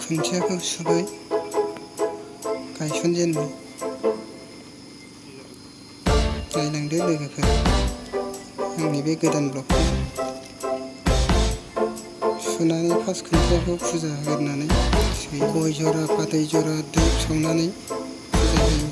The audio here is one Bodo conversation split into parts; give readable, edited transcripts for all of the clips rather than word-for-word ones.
खुन्थियाखौ सुबाय गायसनजेनबाय। नायलांदो लोगोफोर आंनि बे गोदान ब्लगखौ। सुनानै फार्स्ट खुन्थियाखौ फुजा होग्रोनानै गय जरा फाथै जरा धुप सावनानै फुजा होयो।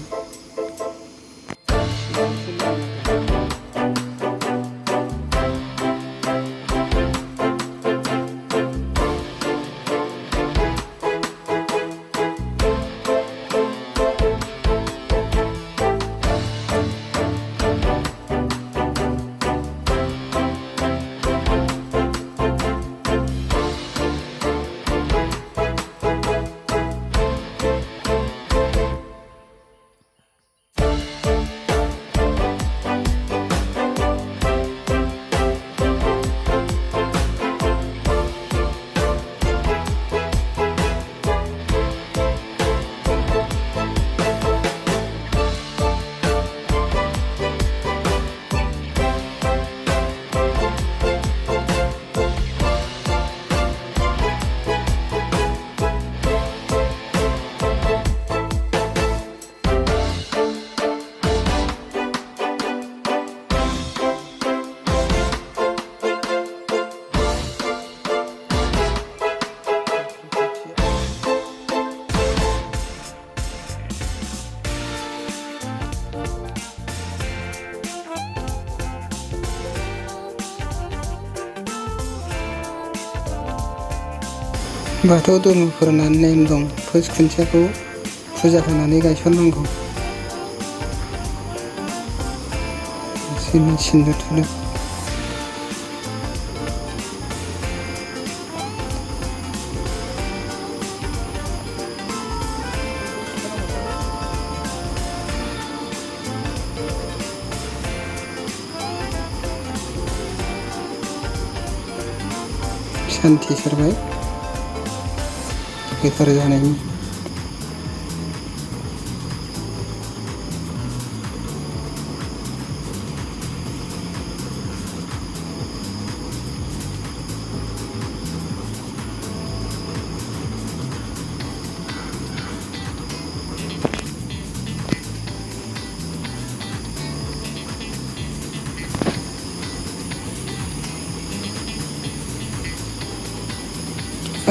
बाथौ धर्मफोरना नेम दं, फार्स्ट खुन्थियाखौ फुजा होनानै गायसननांगौ। सिन्दुर थुदो। सान्थि सारबाय गोथार जानायनि।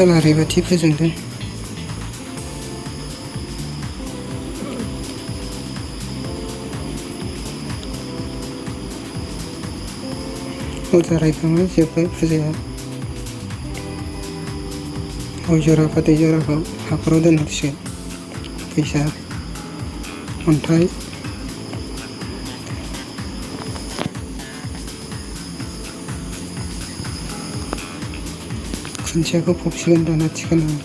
आलारि बाथि फोजोंदों। फुजा रायखांबाय, जोब्बाय फुजाया। गय जरा फाथै जराखौ हाखराव दोनहरसिगोन। फैसा, अन्थाइ, खुन्थियाखौ फबसिगोन दाना थिखोनानै।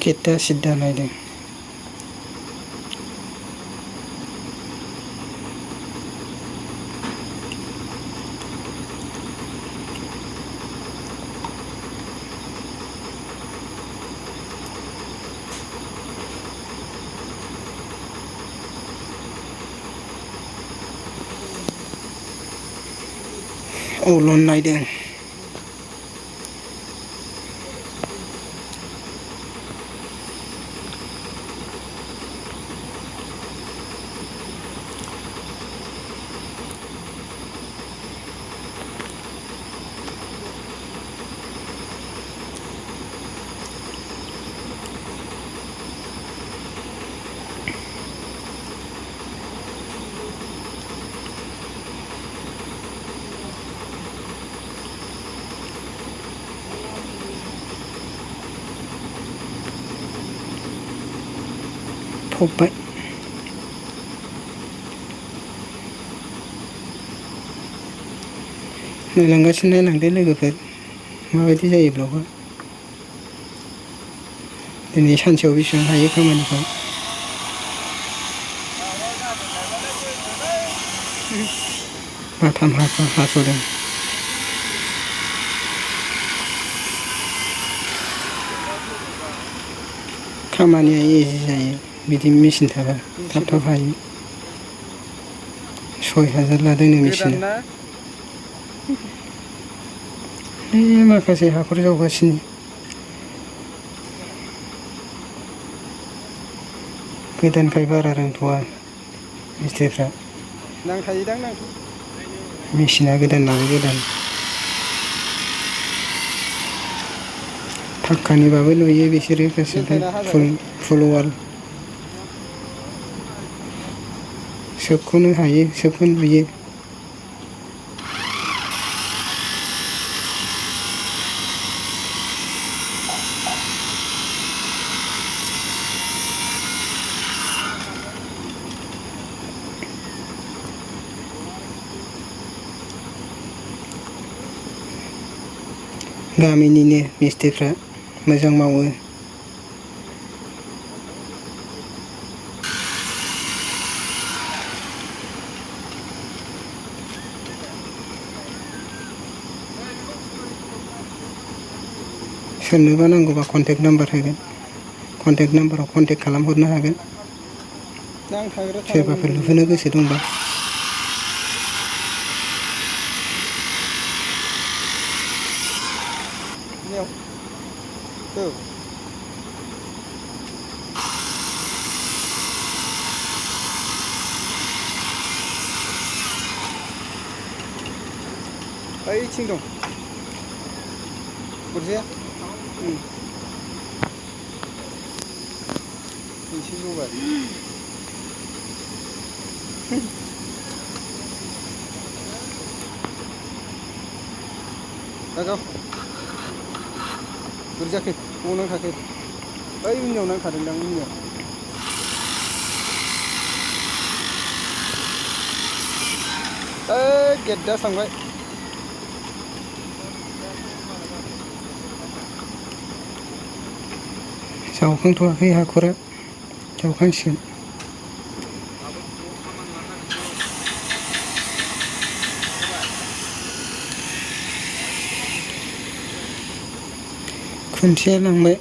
गेटआ सिद्दा नायदों। अलन नायदों। फबबाय नायलांगासिनो नायलांदो लोगोफोर माबायदि जायो ब्लगआ दिनै सानसेयाव बेसेबां हायो खामानिखौ बाथाम हास'दों खामानिया इजि जायो बिदि मेचिन थाबा थाब थाब हायो 6000 लादोंनो मेचिना माखासे हाखर जावगासिनो गोदानखाय बारा रोंथ'वा मिस्थ्रिफ्रा नांथायोदां मेचिना गोदान नालाय गोदान फाक्कानिबाबो नुयो बिसोरो गासिबो फुल वाल सोबखौनो हायो सोबखौनो नुयो गामिनिनो मिस्थ्रिफ्रा मोजां मावो सोरनोबा नांगौबा कन्टेक्ट नाम्बार होगोन कन्टेक्ट नाम्बाराव कन्टेक्ट खालामहरनो हागोन सोरबाफोर लुहोनो गोसो दंबा ओइथिं दं बुरजाया एसे जौबाय दागाव बुरजाखै बबाव नांखाखै ओइ उननियाव नांखादोंदां उननियाव ओइ गेटदा थांबाय जावखांथ'वाखै हाखरा जावखांसिगोन खुन्थिया लांबाय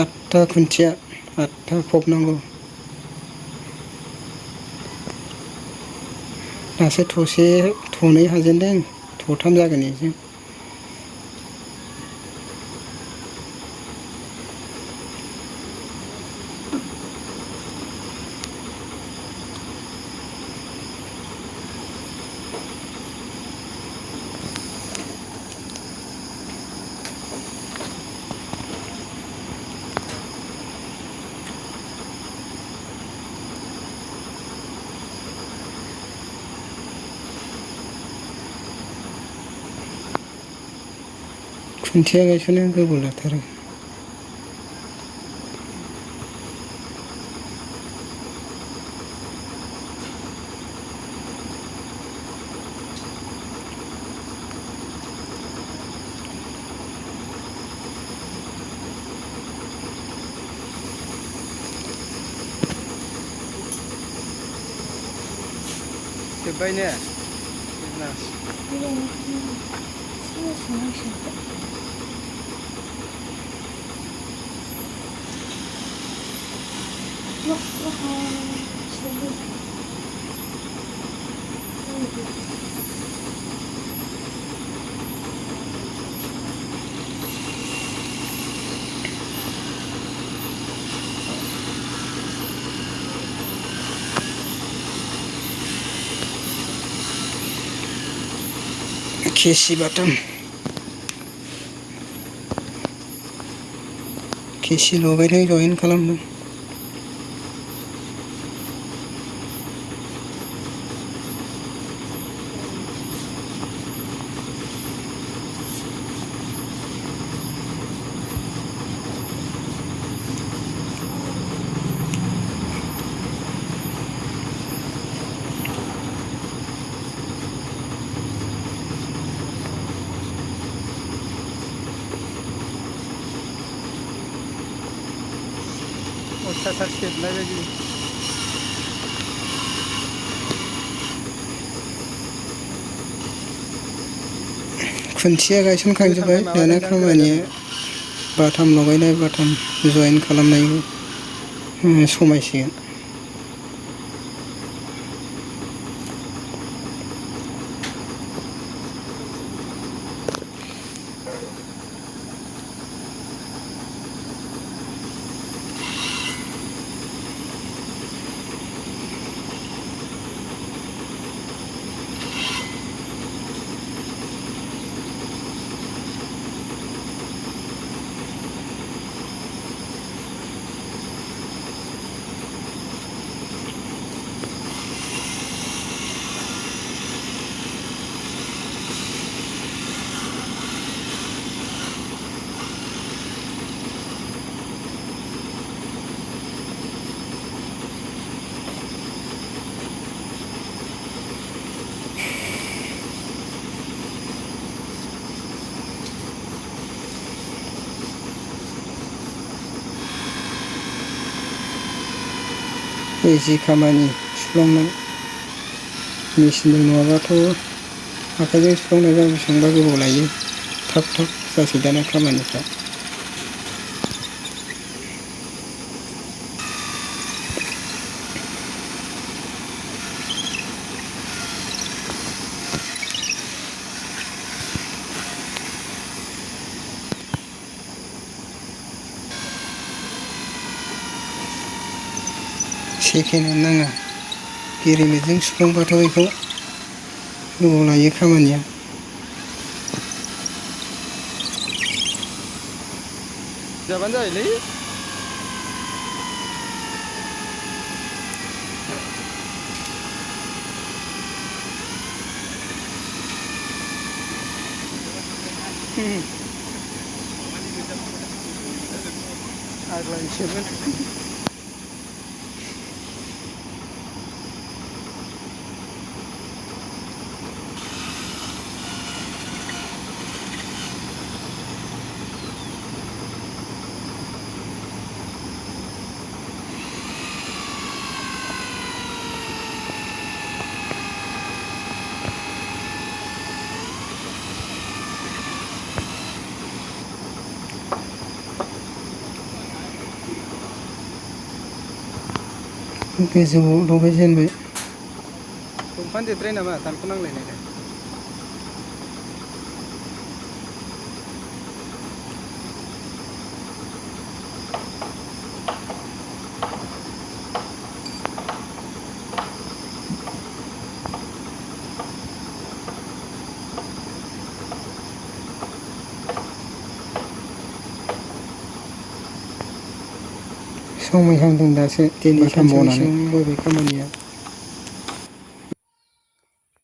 8था खुन्थिया 8था फबनांगौ दासो थनै हाजेनदों थ'थाम जागोन बेजों खुन्थिया गायसननाया गोबाव लाथारो जोब्बाय ने केसि बाटाम केसि लगायदों जयेन खालामदों सार सेबनाय बायदि खुन्थिया गायसनखांजोब्बाय माबा दाना नोंथां गोरा खामानिया जादों बाथाम लगायनाय बाथाम जयेन खालामनाय समायसिगोन। इजि खामानि सुफ्लंनाय मेचिनजों नङाबाथ' आखाइजों सुफ्लंनायबा बेसेबांबा गोबाव लायो थाब थाब जासै दाना खामानिफ्रा। सेकेन्डआनो नाङा गेरेमेटजों सुफ्लंबाथ' बेखौ गोबाव लायो खामानिया। जाबानो जायोलै आग्लायसोमोन गोजौआव लगायजेनबाय। दंफां देरद्राय नामा दानख'नांलायनायलाय समायहांदों दासो दिनै सानसेयाव एसेबां जाबाय खामानिया।